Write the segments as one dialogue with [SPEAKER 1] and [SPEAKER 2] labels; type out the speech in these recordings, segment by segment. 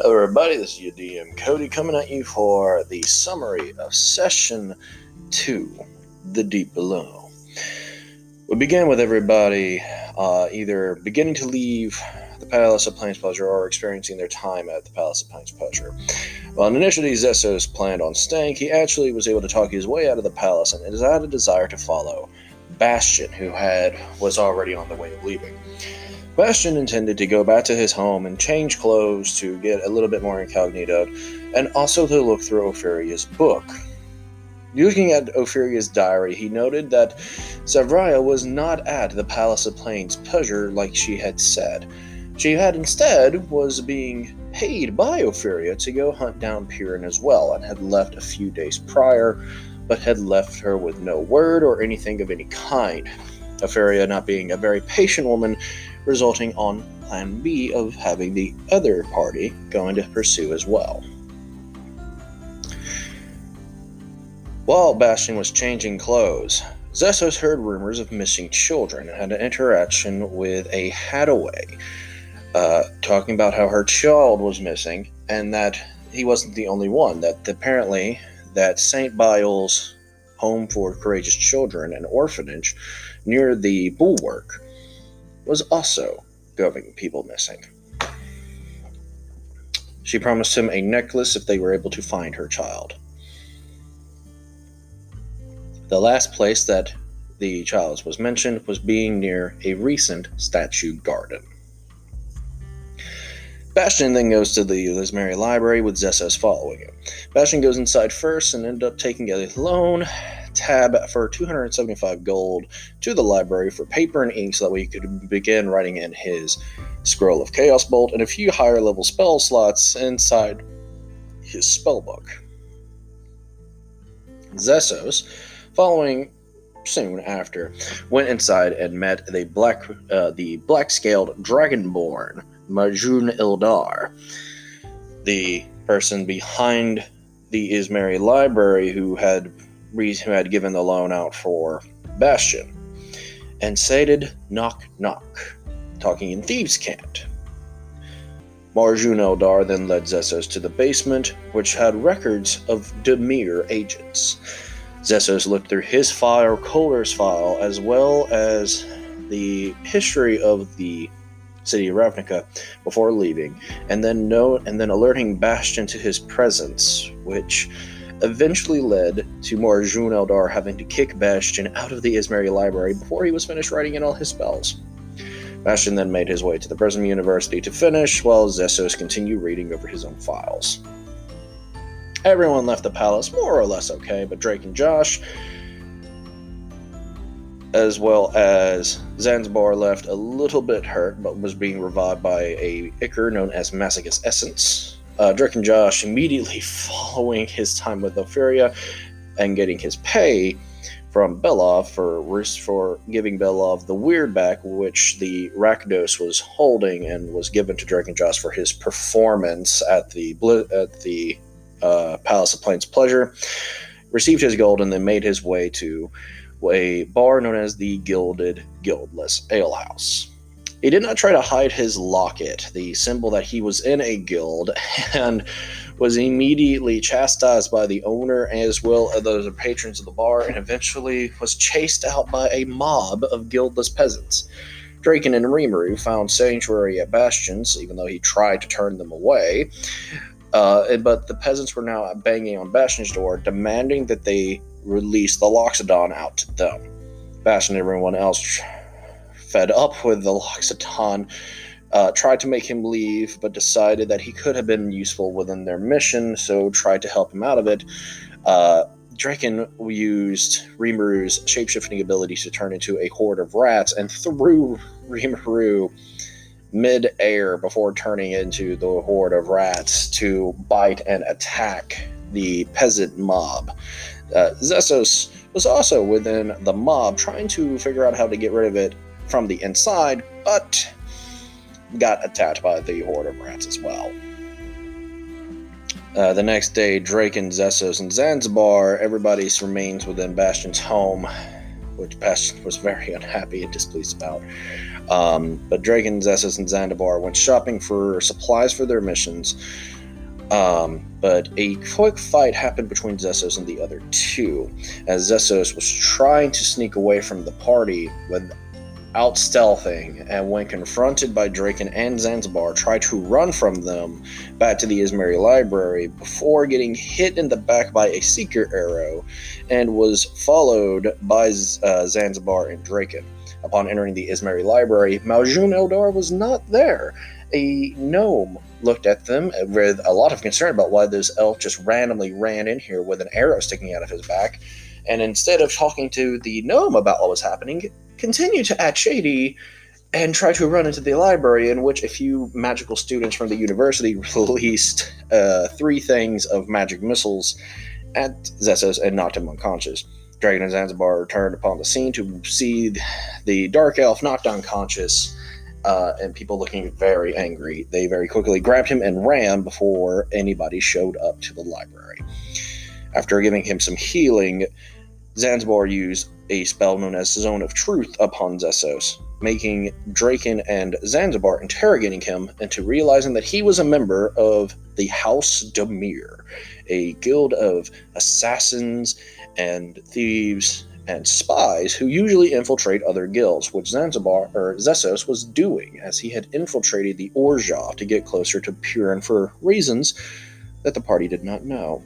[SPEAKER 1] Hello everybody, this is your DM Cody coming at you for the summary of Session 2, The Deep Below. We began with everybody either beginning to leave the Palace of Plains Pleasure or experiencing their time at the Palace of Plains Pleasure. While initially Zessos planned on staying, he actually was able to talk his way out of the palace and had a desire to follow Bastion, who was already on the way of leaving. Bastion intended to go back to his home and change clothes to get a little bit more incognito, and also to look through Ophiria's book. Looking at Ophiria's diary, he noted that Savria was not at the Palace of Plains Pleasure like she had said. She had instead was being paid by Ophiria to go hunt down Piran as well, and had left a few days prior, but had left her with no word or anything of any kind. Ophiria not being a very patient woman, resulting on plan B of having the other party going to pursue as well. While Bastion was changing clothes, Zessos heard rumors of missing children and had an interaction with a Hadaway, talking about how her child was missing and that he wasn't the only one, that apparently that St. Bile's Home for Courageous Children, an orphanage near the Bulwark, was also going people missing. She promised him a necklace if they were able to find her child. The last place that the child was mentioned was being near a recent statue garden. Bastion then goes to the Lismeri Library with Zessos following him. Bastion goes inside first and ended up taking a loan tab for 275 gold to the library for paper and ink so that we could begin writing in his Scroll of Chaos Bolt and a few higher level spell slots inside his spellbook. Zessos, following soon after, went inside and met the black-scaled Dragonborn, Marjun Ildar, the person behind the Ismeri Library who had given the loan out for Bastion, and stated, "Knock, knock," talking in thieves' cant. Marjun Eldar then led Zessos to the basement, which had records of Demir agents. Zessos looked through his file, Kohler's file, as well as the history of the city of Ravnica before leaving, and then alerting Bastion to his presence, which eventually led to Marjun Eldar having to kick Bastion out of the Ismeri Library before he was finished writing in all his spells. Bastion then made his way to the Prism University to finish, while Zessos continued reading over his own files. Everyone left the palace more or less okay, but Drake and Josh, as well as Zanzibar, left a little bit hurt, but was being revived by a Ichor known as Massacus Essence. Drake and Josh, immediately following his time with Ophiria and getting his pay from Belov for giving Belov the Weird Back, which the Rakdos was holding and was given to Drake and Josh for his performance at the Palace of Plains Pleasure, received his gold and then made his way to a bar known as the Guildless Alehouse. He did not try to hide his locket, the symbol that he was in a guild, and was immediately chastised by the owner as well as those patrons of the bar, and eventually was chased out by a mob of guildless peasants. Draken and Rimuru found sanctuary at Bastions, even though he tried to turn them away, but the peasants were now banging on Bastion's door, demanding that they release the Loxodon out to them. Bastion and everyone else, fed up with the Loxodon, tried to make him leave, but decided that he could have been useful within their mission, so tried to help him out of it. Draken used Rimuru's shapeshifting ability to turn into a horde of rats and threw Rimuru mid-air before turning into the horde of rats to bite and attack the peasant mob. Zessos was also within the mob, trying to figure out how to get rid of it from the inside, but got attacked by the horde of rats as well. The next day, Drake and Zessos and Zanzibar, everybody's remains within Bastion's home, which Bastion was very unhappy and displeased about. But Draken, Zessos, and Zanzibar went shopping for supplies for their missions. But a quick fight happened between Zessos and the other two, as Zessos was trying to sneak away from the party without stealthing, and when confronted by Draken and Zanzibar, tried to run from them back to the Ismari Library before getting hit in the back by a seeker arrow, and was followed by Zanzibar and Draken. Upon entering the Ismari Library, Maljun Eldar was not there. A gnome looked at them with a lot of concern about why this elf just randomly ran in here with an arrow sticking out of his back, and instead of talking to the gnome about what was happening, continued to act shady and try to run into the library, in which a few magical students from the university released 3 things of magic missiles at Zessos and knocked him unconscious. Dragon and Zanzibar returned upon the scene to see the dark elf knocked unconscious, and people looking very angry. They very quickly grabbed him and ran before anybody showed up to the library. After giving him some healing, Zanzibar used a spell known as Zone of Truth upon Zessos, making Draken and Zanzibar interrogating him into realizing that he was a member of the House Demir, a guild of assassins and thieves and spies who usually infiltrate other guilds, which Zessos was doing, as he had infiltrated the Orja to get closer to Purin for reasons that the party did not know.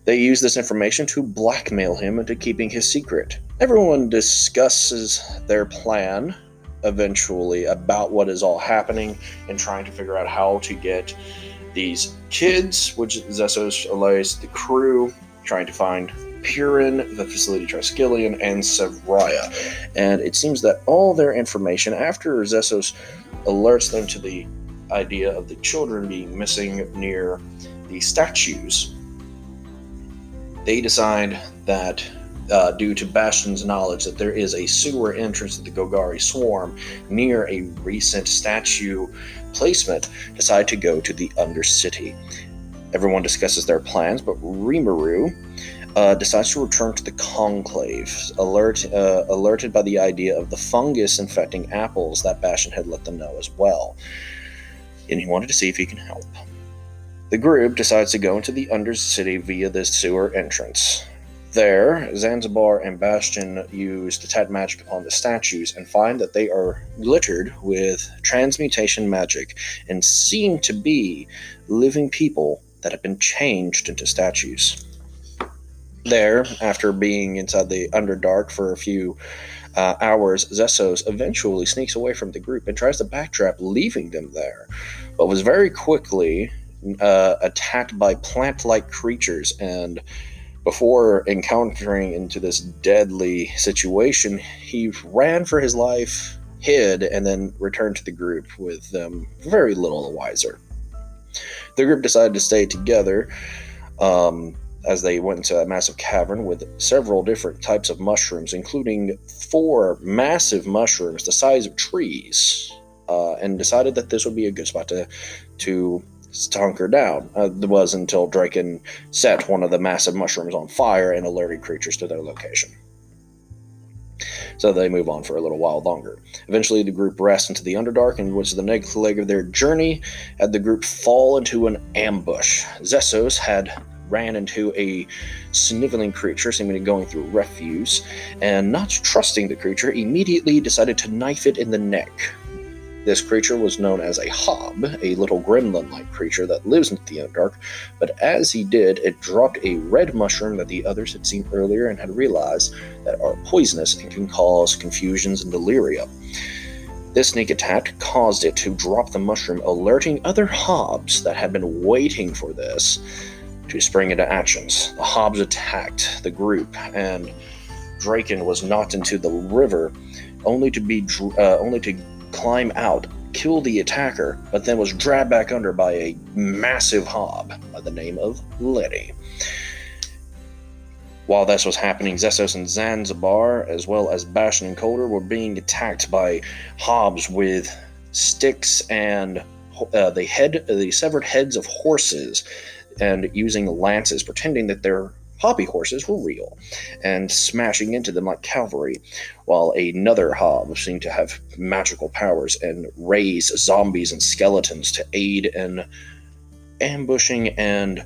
[SPEAKER 1] They use this information to blackmail him into keeping his secret. Everyone discusses their plan eventually about what is all happening and trying to figure out how to get these kids, which Zessos allays the crew, trying to find Purin, the facility Triskelion, and Sevraya. And it seems that all their information, after Zessos alerts them to the idea of the children being missing near the statues, they decide that due to Bastion's knowledge that there is a sewer entrance to the Golgari swarm near a recent statue placement, decide to go to the Undercity. Everyone discusses their plans, but Rimuru decides to return to the Conclave, alerted by the idea of the fungus infecting apples that Bastion had let them know as well. And he wanted to see if he can help. The group decides to go into the Undercity via this sewer entrance. There, Zanzibar and Bastion use detect magic upon the statues and find that they are littered with transmutation magic and seem to be living people that have been changed into statues. There, after being inside the Underdark for a few hours, Zessos eventually sneaks away from the group and tries to backtrap, leaving them there, but was very quickly attacked by plant-like creatures, and before encountering into this deadly situation, he ran for his life, hid, and then returned to the group with them very little the wiser. The group decided to stay together as they went into a massive cavern with several different types of mushrooms, including 4 massive mushrooms the size of trees, and decided that this would be a good spot to hunker down. It was until Draken set one of the massive mushrooms on fire and alerted creatures to their location. So they move on for a little while longer. Eventually, the group rests into the Underdark, and which is the next leg of their journey, had the group fall into an ambush. Zessos had ran into a sniveling creature, seemingly going through refuse, and not trusting the creature, immediately decided to knife it in the neck. This creature was known as a hob, a little gremlin-like creature that lives in the Underdark, but as he did, it dropped a red mushroom that the others had seen earlier and had realized that are poisonous and can cause confusions and delirium. This sneak attack caused it to drop the mushroom, alerting other hobs that had been waiting for this to spring into actions. The hobs attacked the group, and Draken was knocked into the river, only to climb out, kill the attacker, but then was dragged back under by a massive hob by the name of Letty. While this was happening, Zessos and Zanzibar, as well as Bastion and Calder, were being attacked by hobs with sticks and the severed heads of horses, and using lances, pretending that they're hobby horses were real and smashing into them like cavalry, while another hob seemed to have magical powers and raise zombies and skeletons to aid in ambushing and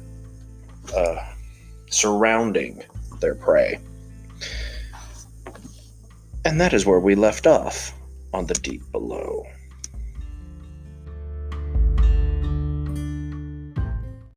[SPEAKER 1] surrounding their prey. And that is where we left off on the Deep Below.